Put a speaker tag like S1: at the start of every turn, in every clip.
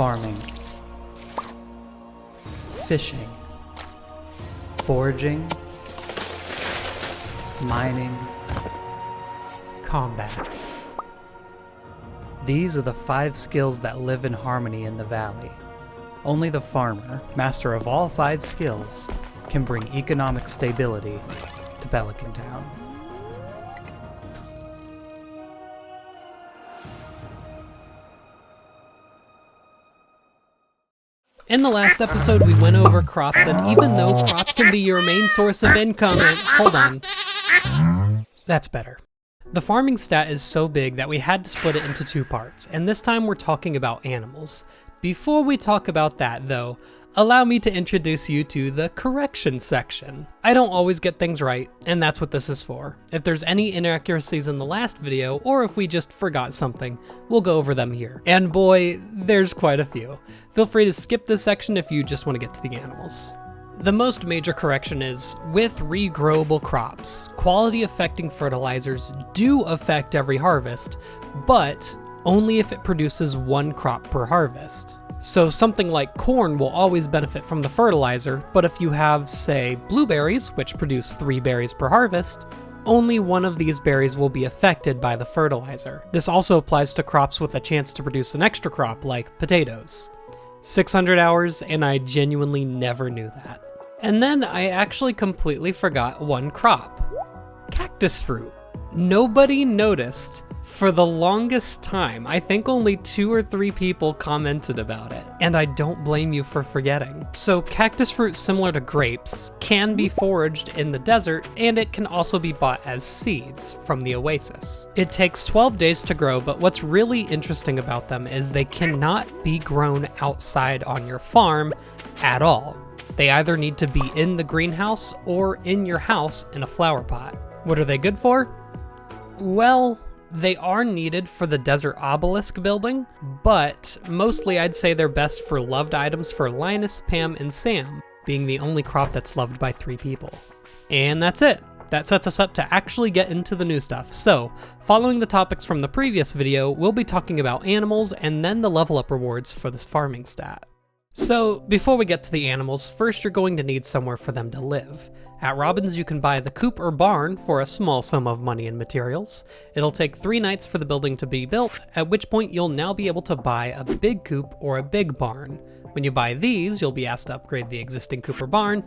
S1: farming, fishing, foraging, mining, combat. These are the 5 skills that live in harmony in the valley. Only the farmer, master of all 5 skills, can bring economic stability to Pelican Town.
S2: In the last episode, we went over crops, and even though crops can be your main source of income, hold on. That's better. The farming stat is so big that we had to split it into 2 parts, and this time we're talking about animals. Before we talk about that, though, allow me to introduce you to the correction section. I don't always get things right, and that's what this is for. If there's any inaccuracies in the last video, or if we just forgot something, we'll go over them here. And boy, there's quite a few. Feel free to skip this section if you just want to get to the animals. The most major correction is, with regrowable crops, quality affecting fertilizers do affect every harvest, but only if it produces 1 crop per harvest. So something like corn will always benefit from the fertilizer, but if you have, say, blueberries, which produce 3 berries per harvest, only one of these berries will be affected by the fertilizer. This also applies to crops with a chance to produce an extra crop, like potatoes. 600 hours, and I genuinely never knew that. And then I actually completely forgot 1 crop. Cactus fruit. Nobody noticed for the longest time. I think only 2 or 3 people commented about it, and I don't blame you for forgetting. So cactus fruit, similar to grapes, can be foraged in the desert, and it can also be bought as seeds from the oasis. It takes 12 days to grow, but what's really interesting about them is they cannot be grown outside on your farm at all. They either need to be in the greenhouse or in your house in a flower pot. What are they good for? Well, they are needed for the desert obelisk building, but mostly I'd say they're best for loved items for Linus, Pam, and Sam, being the only crop that's loved by 3 people. And that's it. That sets us up to actually get into the new stuff. So, following the topics from the previous video, we'll be talking about animals and then the level up rewards for this farming stat. So, before we get to the animals, first you're going to need somewhere for them to live. At Robin's you can buy the coop or barn for a small sum of money and materials. It'll take 3 nights for the building to be built, at which point you'll now be able to buy a big coop or a big barn. When you buy these, you'll be asked to upgrade the existing coop or barn,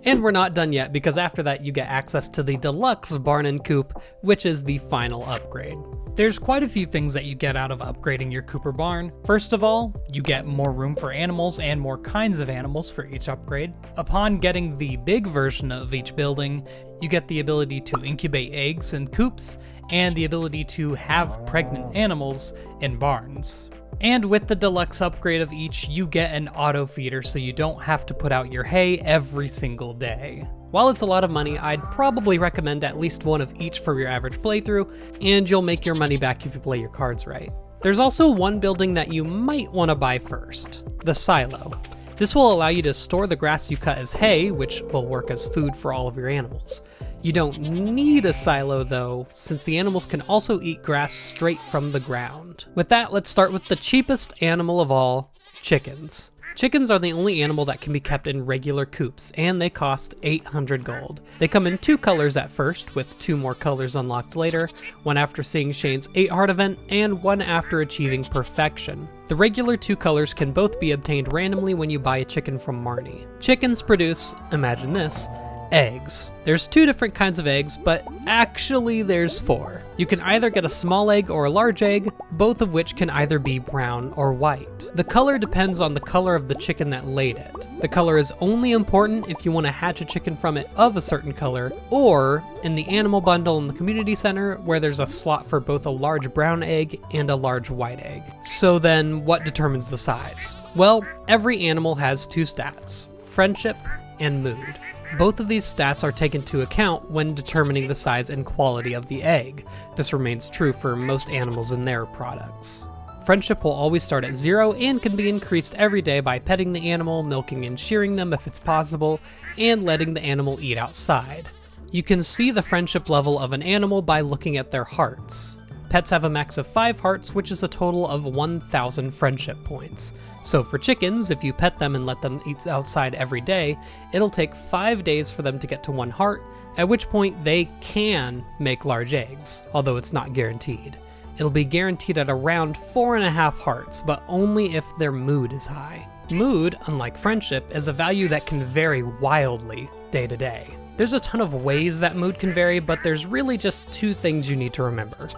S2: and we're not done yet because after that you get access to the deluxe barn and coop, which is the final upgrade. There's quite a few things that you get out of upgrading your coop or barn. First of all, you get more room for animals and more kinds of animals for each upgrade. Upon getting the big version of each building, you get the ability to incubate eggs in coops and the ability to have pregnant animals in barns. And with the deluxe upgrade of each, you get an auto feeder so you don't have to put out your hay every single day. While it's a lot of money, I'd probably recommend at least 1 of each for your average playthrough, and you'll make your money back if you play your cards right. There's also one building that you might want to buy first, the silo. This will allow you to store the grass you cut as hay, which will work as food for all of your animals. You don't need a silo though, since the animals can also eat grass straight from the ground. With that, let's start with the cheapest animal of all, chickens. Chickens are the only animal that can be kept in regular coops, and they cost 800 gold. They come in 2 colors at first, with 2 more colors unlocked later, one after seeing Shane's 8 heart event, and one after achieving perfection. The regular 2 colors can both be obtained randomly when you buy a chicken from Marnie. Chickens produce, imagine this, eggs. There's 2 different kinds of eggs, but actually there's 4. You can either get a small egg or a large egg, both of which can either be brown or white. The color depends on the color of the chicken that laid it. The color is only important if you want to hatch a chicken from it of a certain color, or in the animal bundle in the community center where there's a slot for both a large brown egg and a large white egg. So then what determines the size? Well, every animal has 2 stats, friendship and mood. Both of these stats are taken into account when determining the size and quality of the egg. This remains true for most animals in their products. Friendship will always start at 0 and can be increased every day by petting the animal, milking and shearing them if it's possible, and letting the animal eat outside. You can see the friendship level of an animal by looking at their hearts. Pets have a max of 5 hearts, which is a total of 1,000 friendship points. So for chickens, if you pet them and let them eat outside every day, it'll take 5 days for them to get to 1 heart, at which point they can make large eggs, although it's not guaranteed. It'll be guaranteed at around 4.5 hearts, but only if their mood is high. Mood, unlike friendship, is a value that can vary wildly day to day. There's a ton of ways that mood can vary, but there's really just 2 things you need to remember.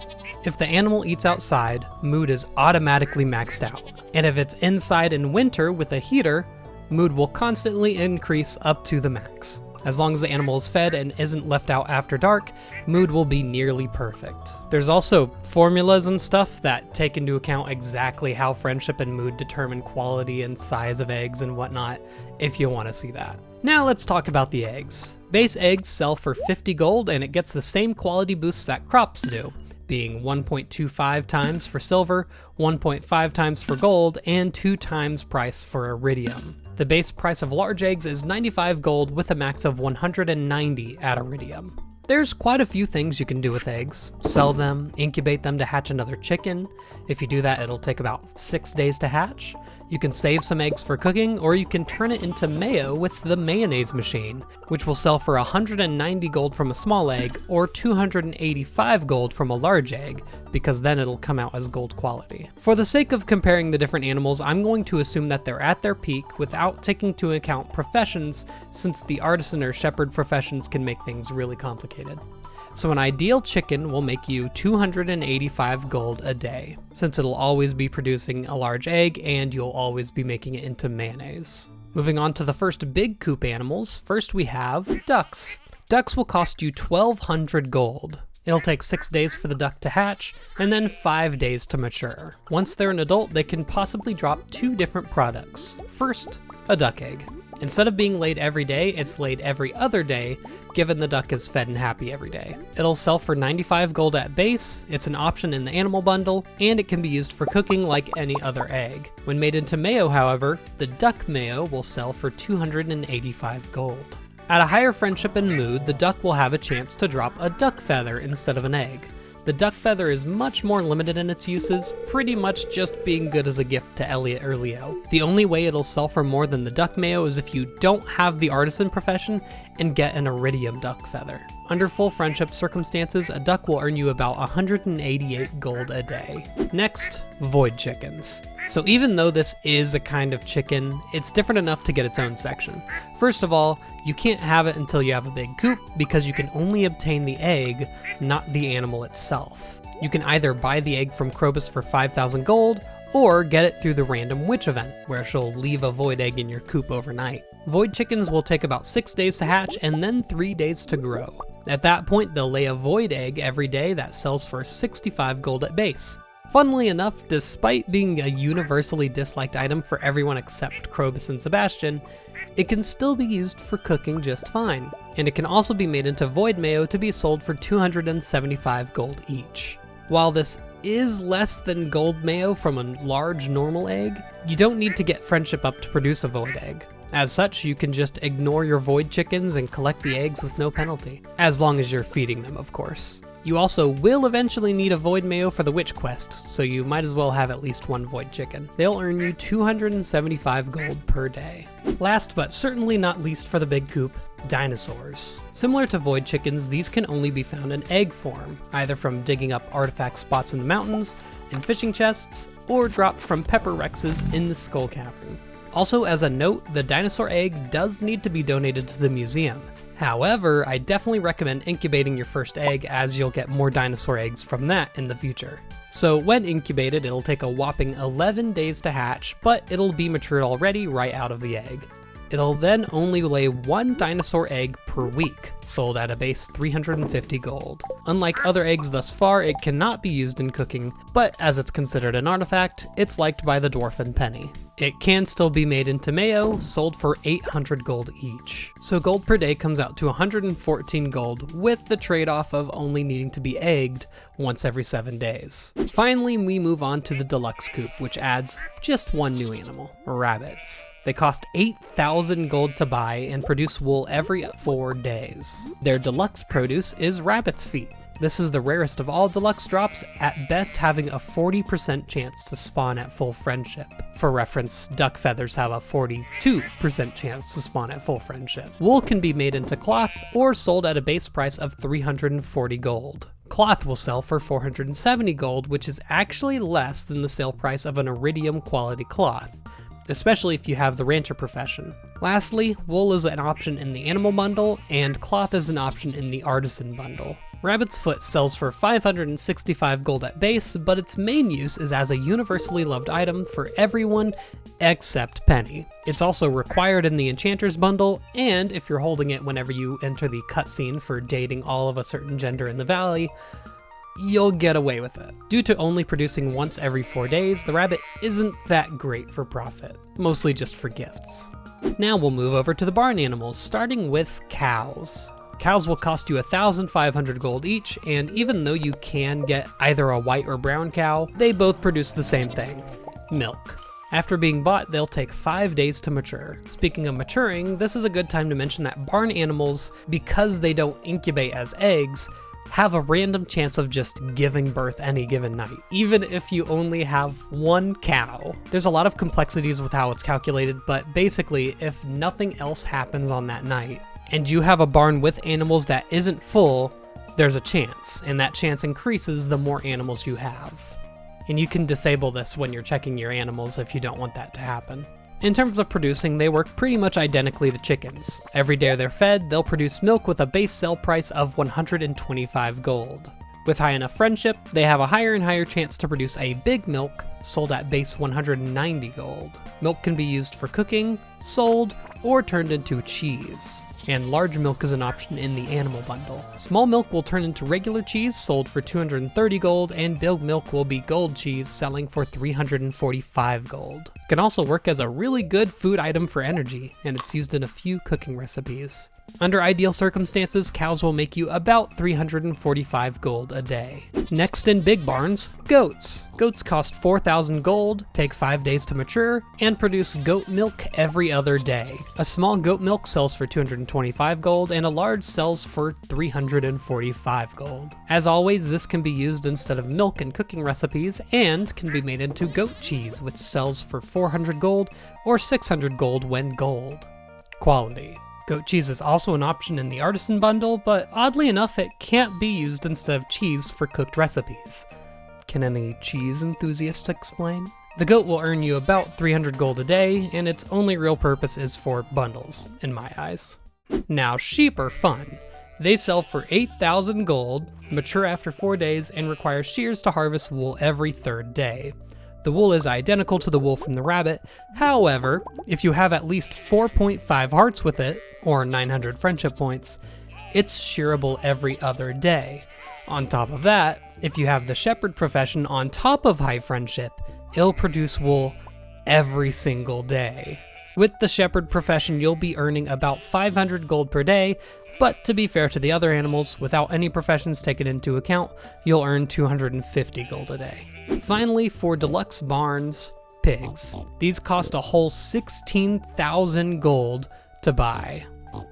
S2: If the animal eats outside, mood is automatically maxed out. And if it's inside in winter with a heater, mood will constantly increase up to the max. As long as the animal is fed and isn't left out after dark, mood will be nearly perfect. There's also formulas and stuff that take into account exactly how friendship and mood determine quality and size of eggs and whatnot, if you want to see that. Now let's talk about the eggs. Base eggs sell for 50 gold and it gets the same quality boosts that crops do, being 1.25 times for silver, 1.5 times for gold, and 2 times price for iridium. The base price of large eggs is 95 gold with a max of 190 at iridium. There's quite a few things you can do with eggs. Sell them, incubate them to hatch another chicken. If you do that, it'll take about 6 days to hatch. You can save some eggs for cooking, or you can turn it into mayo with the mayonnaise machine, which will sell for 190 gold from a small egg, or 285 gold from a large egg, because then it'll come out as gold quality. For the sake of comparing the different animals, I'm going to assume that they're at their peak without taking into account professions, since the artisan or shepherd professions can make things really complicated. So an ideal chicken will make you 285 gold a day, since it'll always be producing a large egg and you'll always be making it into mayonnaise. Moving on to the first big coop animals, first we have ducks. Ducks will cost you 1,200 gold. It'll take 6 days for the duck to hatch, and then 5 days to mature. Once they're an adult, they can possibly drop 2 different products. First, a duck egg. Instead of being laid every day, it's laid every other day, given the duck is fed and happy every day. It'll sell for 95 gold at base, it's an option in the animal bundle, and it can be used for cooking like any other egg. When made into mayo, however, the duck mayo will sell for 285 gold. At a higher friendship and mood, the duck will have a chance to drop a duck feather instead of an egg. The duck feather is much more limited in its uses, pretty much just being good as a gift to Elliot or Leo. The only way it'll sell for more than the duck mayo is if you don't have the artisan profession and get an iridium duck feather. Under full friendship circumstances, a duck will earn you about 188 gold a day. Next, void chickens. So even though this is a kind of chicken, it's different enough to get its own section. First of all, you can't have it until you have a big coop because you can only obtain the egg, not the animal itself. You can either buy the egg from Coops for 5,000 gold, or get it through the random witch event, where she'll leave a void egg in your coop overnight. Void chickens will take about 6 days to hatch and then 3 days to grow. At that point, they'll lay a void egg every day that sells for 65 gold at base. Funnily enough, despite being a universally disliked item for everyone except Krobus and Sebastian, it can still be used for cooking just fine. And it can also be made into void mayo to be sold for 275 gold each. While this is less than gold mayo from a large normal egg, you don't need to get friendship up to produce a void egg. As such, you can just ignore your void chickens and collect the eggs with no penalty. As long as you're feeding them, of course. You also will eventually need a void mayo for the witch quest, so you might as well have at least one void chicken. They'll earn you 275 gold per day. Last but certainly not least for the big coop, dinosaurs. Similar to void chickens, these can only be found in egg form, either from digging up artifact spots in the mountains, in fishing chests, or dropped from pepper rexes in the skull cavern. Also, as a note, the dinosaur egg does need to be donated to the museum. However, I definitely recommend incubating your first egg, as you'll get more dinosaur eggs from that in the future. So when incubated, it'll take a whopping 11 days to hatch, but it'll be matured already right out of the egg. It'll then only lay 1 dinosaur egg per week, sold at a base 350 gold. Unlike other eggs thus far, it cannot be used in cooking, but as it's considered an artifact, it's liked by the dwarf and penny. It can still be made into mayo, sold for 800 gold each. So gold per day comes out to 114 gold, with the trade-off of only needing to be egged once every 7 days. Finally, we move on to the deluxe coop, which adds just one new animal, rabbits. They cost 8,000 gold to buy and produce wool every 4 days. Their deluxe produce is rabbit's feet. This is the rarest of all deluxe drops, at best having a 40% chance to spawn at full friendship. For reference, duck feathers have a 42% chance to spawn at full friendship. Wool can be made into cloth or sold at a base price of 340 gold. Cloth will sell for 470 gold, which is actually less than the sale price of an iridium quality cloth, especially if you have the rancher profession. Lastly, wool is an option in the animal bundle, and cloth is an option in the artisan bundle. Rabbit's foot sells for 565 gold at base, but its main use is as a universally loved item for everyone except Penny. It's also required in the Enchanter's bundle, and if you're holding it whenever you enter the cutscene for dating all of a certain gender in the valley, you'll get away with it. Due to only producing once every 4 days, the rabbit isn't that great for profit, mostly just for gifts. Now we'll move over to the barn animals, starting with cows. Cows will cost you 1,500 gold each, and even though you can get either a white or brown cow, they both produce the same thing: milk. After being bought, they'll take 5 days to mature. Speaking of maturing, this is a good time to mention that barn animals, because they don't incubate as eggs, have a random chance of just giving birth any given night, even if you only have one cow. There's a lot of complexities with how it's calculated, but basically, if nothing else happens on that night, and you have a barn with animals that isn't full, there's a chance, and that chance increases the more animals you have. And you can disable this when you're checking your animals if you don't want that to happen. In terms of producing, they work pretty much identically to chickens. Every day they're fed, they'll produce milk with a base sale price of 125 gold. With high enough friendship, they have a higher and higher chance to produce a big milk, sold at base 190 gold. Milk can be used for cooking, sold, or turned into cheese. And large milk is an option in the animal bundle. Small milk will turn into regular cheese, sold for 230 gold, and big milk will be gold cheese, selling for 345 gold. It can also work as a really good food item for energy, and it's used in a few cooking recipes. Under ideal circumstances, cows will make you about 345 gold a day. Next in big barns, goats. Goats cost 4,000 gold, take 5 days to mature, and produce goat milk every other day. A small goat milk sells for 225 gold, and a large sells for 345 gold. As always, this can be used instead of milk in cooking recipes, and can be made into goat cheese, which sells for 400 gold or 600 gold when gold. Quality. Goat cheese is also an option in the artisan bundle, but oddly enough, it can't be used instead of cheese for cooked recipes. Can any cheese enthusiast explain? The goat will earn you about 300 gold a day, and its only real purpose is for bundles, in my eyes. Now, sheep are fun. They sell for 8,000 gold, mature after 4 days, and require shears to harvest wool every 3rd day. The wool is identical to the wool from the rabbit. However, if you have at least 4.5 hearts with it, or 900 friendship points, it's shearable every other day. On top of that, if you have the shepherd profession on top of high friendship, it'll produce wool every single day. With the shepherd profession, you'll be earning about 500 gold per day, but to be fair to the other animals, without any professions taken into account, you'll earn 250 gold a day. Finally, for deluxe barns, pigs. These cost a whole 16,000 gold to buy,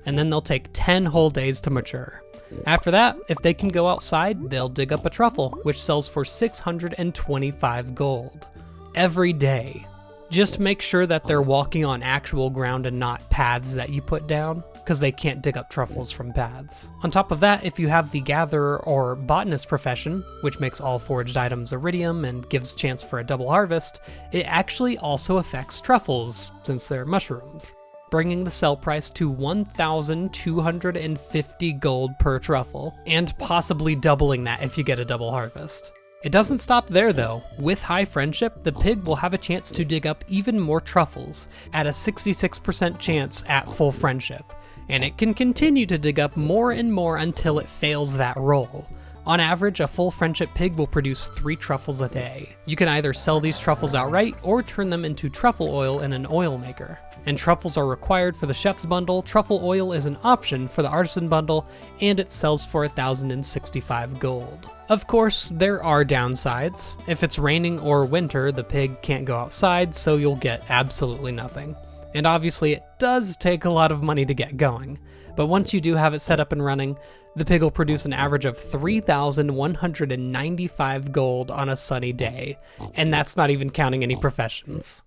S2: and then they'll take 10 whole days to mature. After that, if they can go outside, they'll dig up a truffle, which sells for 625 gold. Every day. Just make sure that they're walking on actual ground and not paths that you put down, because they can't dig up truffles from paths. On top of that, if you have the gatherer or botanist profession, which makes all foraged items iridium and gives chance for a double harvest, it actually also affects truffles, since they're mushrooms, bringing the sell price to 1,250 gold per truffle, and possibly doubling that if you get a double harvest. It doesn't stop there though. With high friendship, the pig will have a chance to dig up even more truffles, at a 66% chance at full friendship, and it can continue to dig up more and more until it fails that roll. On average, a full friendship pig will produce 3 truffles a day. You can either sell these truffles outright or turn them into truffle oil in an oil maker. And truffles are required for the chef's bundle, truffle oil is an option for the artisan bundle, and it sells for 1,065 gold. Of course, there are downsides. If it's raining or winter, the pig can't go outside, so you'll get absolutely nothing. And obviously it does take a lot of money to get going, but once you do have it set up and running, The pig will produce an average of 3,195 gold on a sunny day, and that's not even counting any professions.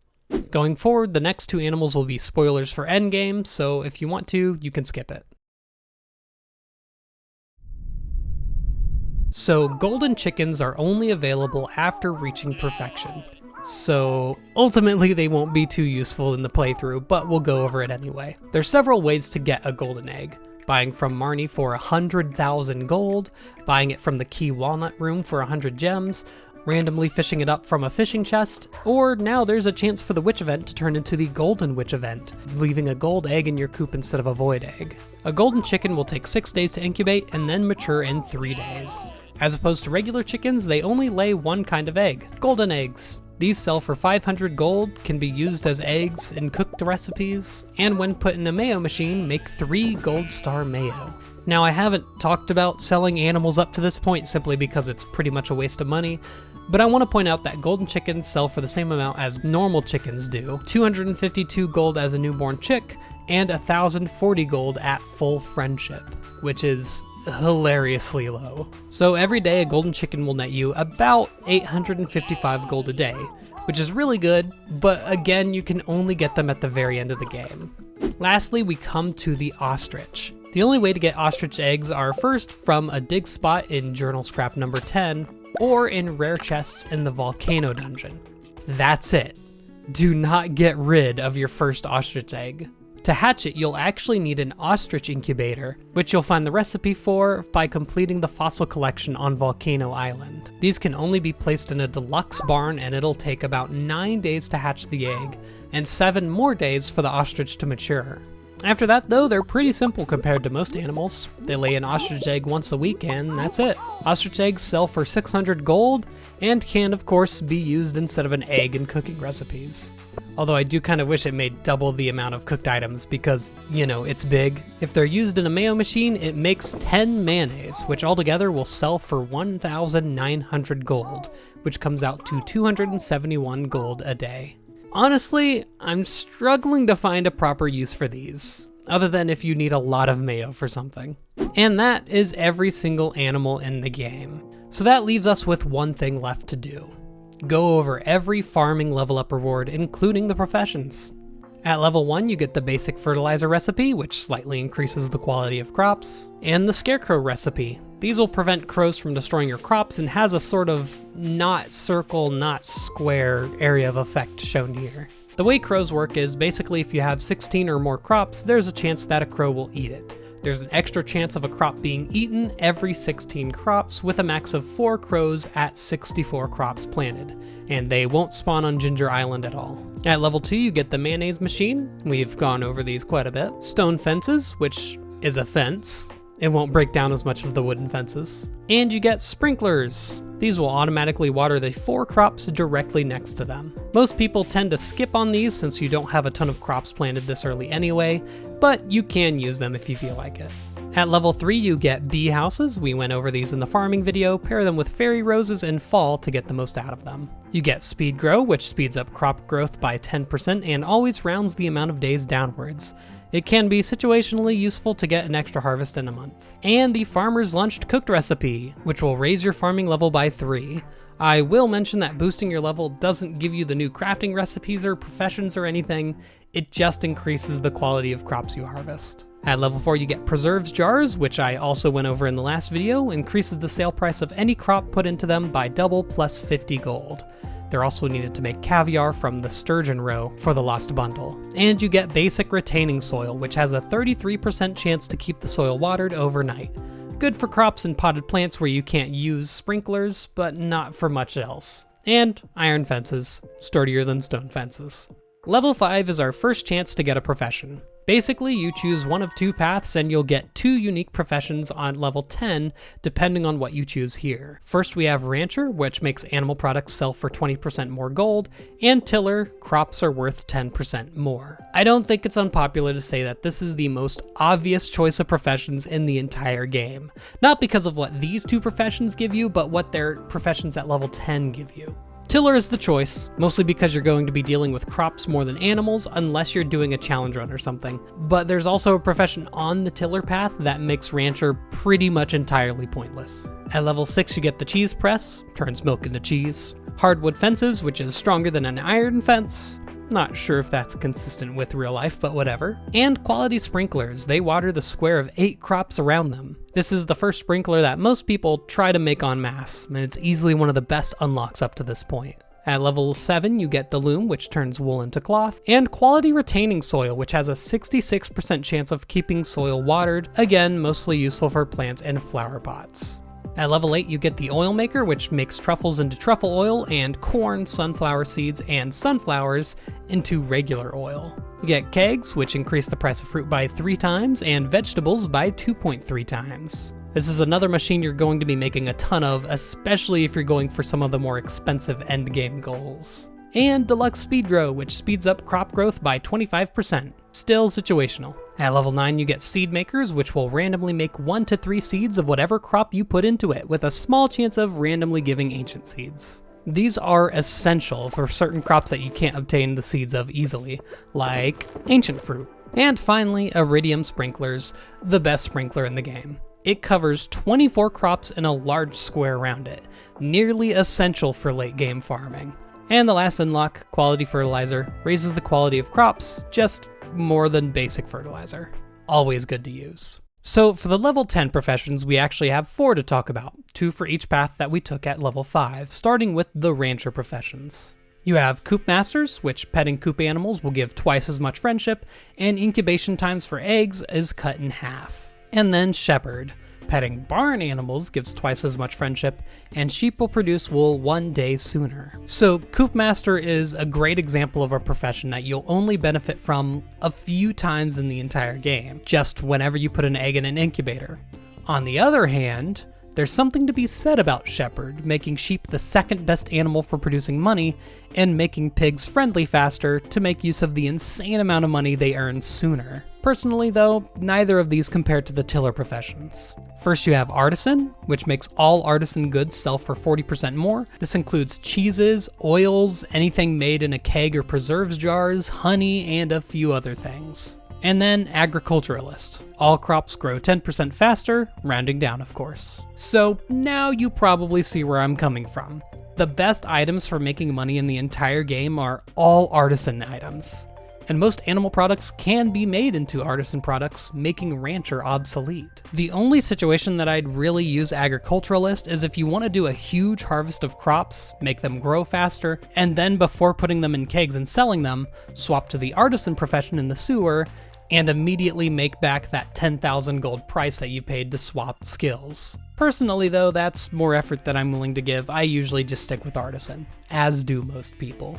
S2: Going forward, the next two animals will be spoilers for endgame, so if you want to, you can skip it. So golden chickens are only available after reaching perfection. So ultimately they won't be too useful in the playthrough, but we'll go over it anyway. There's several ways to get a golden egg. Buying from Marnie for 100,000 gold, buying it from the Key Walnut Room for 100 gems, randomly fishing it up from a fishing chest, or now there's a chance for the witch event to turn into the golden witch event, leaving a gold egg in your coop instead of a void egg. A golden chicken will take 6 days to incubate and then mature in 3 days. As opposed to regular chickens, they only lay one kind of egg, golden eggs. These sell for 500 gold, can be used as eggs in cooked recipes, and when put in a mayo machine, make 3 gold star mayo. Now, I haven't talked about selling animals up to this point simply because it's pretty much a waste of money, but I want to point out that golden chickens sell for the same amount as normal chickens do, 252 gold as a newborn chick, and 1,040 gold at full friendship, which is hilariously low. So every day a golden chicken will net you about 855 gold a day, which is really good, but again, you can only get them at the very end of the game. Lastly, we come to the ostrich. The only way to get ostrich eggs are first from a dig spot in journal scrap number 10, or in rare chests in the volcano dungeon. That's it. Do not get rid of your first ostrich egg. To hatch it, you'll actually need an ostrich incubator, which you'll find the recipe for by completing the fossil collection on Volcano Island. These can only be placed in a deluxe barn, and it'll take about 9 days to hatch the egg, and 7 more days for the ostrich to mature. After that though, they're pretty simple compared to most animals. They lay an ostrich egg once a week and that's it. Ostrich eggs sell for 600 gold and can of course be used instead of an egg in cooking recipes. Although I do kind of wish it made double the amount of cooked items because, you know, it's big. If they're used in a mayo machine, it makes 10 mayonnaise, which altogether will sell for 1,900 gold, which comes out to 271 gold a day. Honestly, I'm struggling to find a proper use for these, other than if you need a lot of mayo for something. And that is every single animal in the game. So that leaves us with one thing left to do. Go over every farming level up reward, including the professions. At level 1, you get the basic fertilizer recipe, which slightly increases the quality of crops, and the scarecrow recipe. These will prevent crows from destroying your crops and has a sort of not circle, not square area of effect shown here. The way crows work is basically if you have 16 or more crops, there's a chance that a crow will eat it. There's an extra chance of a crop being eaten every 16 crops with a max of 4 crows at 64 crops planted, and they won't spawn on Ginger Island at all. At level 2, you get the mayonnaise machine. We've gone over these quite a bit. Stone fences, which is a fence. It won't break down as much as the wooden fences. And you get sprinklers. These will automatically water the 4 crops directly next to them. Most people tend to skip on these since you don't have a ton of crops planted this early anyway, but you can use them if you feel like it. At level 3, you get bee houses. We went over these in the farming video. Pair them with fairy roses in fall to get the most out of them. You get speed grow, which speeds up crop growth by 10% and always rounds the amount of days downwards. It can be situationally useful to get an extra harvest in a month. And the farmer's lunched cooked recipe, which will raise your farming level by 3. I will mention that boosting your level doesn't give you the new crafting recipes or professions or anything, it just increases the quality of crops you harvest. At level 4, you get preserves jars, which I also went over in the last video, increases the sale price of any crop put into them by double plus 50 gold. They're also needed to make caviar from the sturgeon roe for the lost bundle. And you get basic retaining soil, which has a 33% chance to keep the soil watered overnight. Good for crops and potted plants where you can't use sprinklers, but not for much else. And iron fences, sturdier than stone fences. Level 5 is our first chance to get a profession. Basically, you choose one of 2 paths and you'll get 2 unique professions on level 10, depending on what you choose here. First, we have Rancher, which makes animal products sell for 20% more gold, and Tiller, crops are worth 10% more. I don't think it's unpopular to say that this is the most obvious choice of professions in the entire game. Not because of what these 2 professions give you, but what their professions at level 10 give you. Tiller is the choice, mostly because you're going to be dealing with crops more than animals unless you're doing a challenge run or something. But there's also a profession on the tiller path that makes rancher pretty much entirely pointless. At level 6 you get the cheese press, turns milk into cheese. Hardwood fences, which is stronger than an iron fence. Not sure if that's consistent with real life, but whatever. And quality sprinklers, they water the square of 8 crops around them. This is the first sprinkler that most people try to make en masse, and it's easily one of the best unlocks up to this point. At level 7, you get the loom, which turns wool into cloth, and quality retaining soil, which has a 66% chance of keeping soil watered, again, mostly useful for plants and flower pots. At level 8, you get the oil maker, which makes truffles into truffle oil, and corn, sunflower seeds, and sunflowers into regular oil. You get kegs, which increase the price of fruit by 3 times, and vegetables by 2.3 times. This is another machine you're going to be making a ton of, especially if you're going for some of the more expensive endgame goals. And Deluxe Speed Grow, which speeds up crop growth by 25%. Still situational. At level 9 you get Seed Makers, which will randomly make 1 to 3 seeds of whatever crop you put into it, with a small chance of randomly giving ancient seeds. These are essential for certain crops that you can't obtain the seeds of easily, like ancient fruit. And finally, Iridium Sprinklers, the best sprinkler in the game. It covers 24 crops in a large square around it, nearly essential for late game farming. And the last unlock, Quality Fertilizer, raises the quality of crops, just more than basic fertilizer. Always good to use. So for the level 10 professions, we actually have 4 to talk about, 2 for each path that we took at level 5, starting with the rancher professions. You have Coop Masters, which petting coop animals will give twice as much friendship, and incubation times for eggs is cut in half. And then Shepherd. Petting barn animals gives twice as much friendship, and sheep will produce wool 1 day sooner. So Coop Master is a great example of a profession that you'll only benefit from a few times in the entire game, just whenever you put an egg in an incubator. On the other hand, there's something to be said about Shepherd, making sheep the second best animal for producing money, and making pigs friendly faster to make use of the insane amount of money they earn sooner. Personally though, neither of these compare to the tiller professions. First you have Artisan, which makes all artisan goods sell for 40% more. This includes cheeses, oils, anything made in a keg or preserves jars, honey, and a few other things. And then Agriculturalist. All crops grow 10% faster, rounding down of course. So now you probably see where I'm coming from. The best items for making money in the entire game are all artisan items. And most animal products can be made into artisan products, making rancher obsolete. The only situation that I'd really use Agriculturalist is if you want to do a huge harvest of crops, make them grow faster, and then before putting them in kegs and selling them, swap to the artisan profession in the sewer, and immediately make back that 10,000 gold price that you paid to swap skills. Personally though, that's more effort than I'm willing to give. I usually just stick with artisan, as do most people.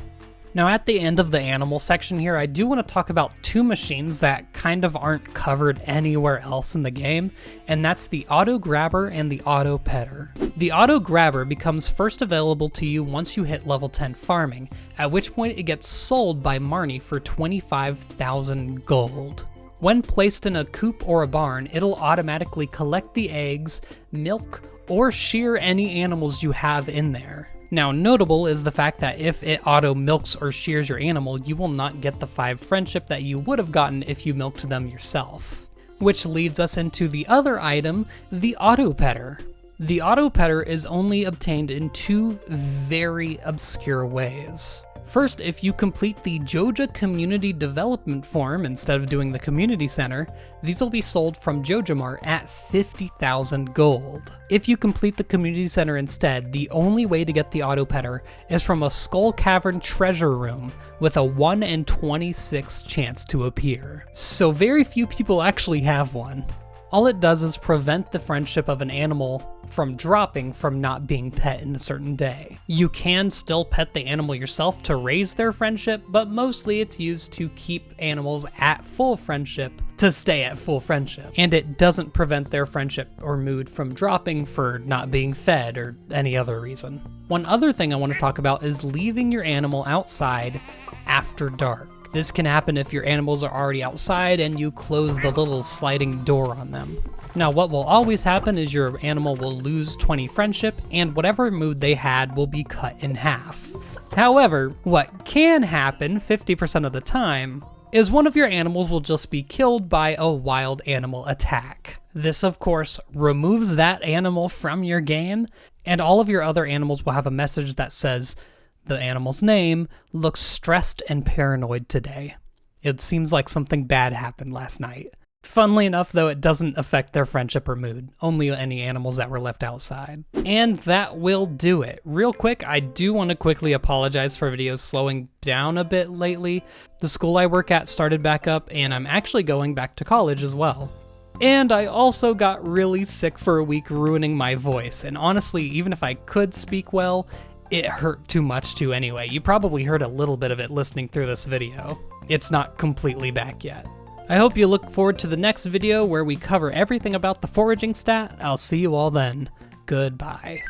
S2: Now at the end of the animal section here, I do want to talk about 2 machines that kind of aren't covered anywhere else in the game, and that's the Auto Grabber and the Auto Petter. The Auto Grabber becomes first available to you once you hit level 10 farming, at which point it gets sold by Marnie for 25,000 gold. When placed in a coop or a barn, it'll automatically collect the eggs, milk, or shear any animals you have in there. Now, notable is the fact that if it auto milks or shears your animal, you will not get the 5 friendship that you would have gotten if you milked them yourself. Which leads us into the other item, the Auto Petter. The Auto Petter is only obtained in 2 very obscure ways. First, if you complete the Joja Community Development Form instead of doing the Community Center, these will be sold from Jojamart at 50,000 gold. If you complete the Community Center instead, the only way to get the Auto Petter is from a Skull Cavern treasure room with a 1 in 26 chance to appear. So very few people actually have one. All it does is prevent the friendship of an animal from dropping from not being pet in a certain day. You can still pet the animal yourself to raise their friendship, but mostly it's used to keep animals at full friendship to stay at full friendship. And it doesn't prevent their friendship or mood from dropping for not being fed or any other reason. One other thing I want to talk about is leaving your animal outside after dark. This can happen if your animals are already outside and you close the little sliding door on them. Now what will always happen is your animal will lose 20 friendship and whatever mood they had will be cut in half. However, what can happen 50% of the time is one of your animals will just be killed by a wild animal attack. This, of course, removes that animal from your game, and all of your other animals will have a message that says, the animal's name looks stressed and paranoid today. It seems like something bad happened last night. Funnily enough, though, it doesn't affect their friendship or mood, only any animals that were left outside. And that will do it. Real quick, I do want to quickly apologize for videos slowing down a bit lately. The school I work at started back up, and I'm actually going back to college as well. And I also got really sick for a week, ruining my voice, and honestly, even if I could speak well, it hurt too much to anyway. You probably heard a little bit of it listening through this video. It's not completely back yet. I hope you look forward to the next video where we cover everything about the foraging stat. I'll see you all then. Goodbye.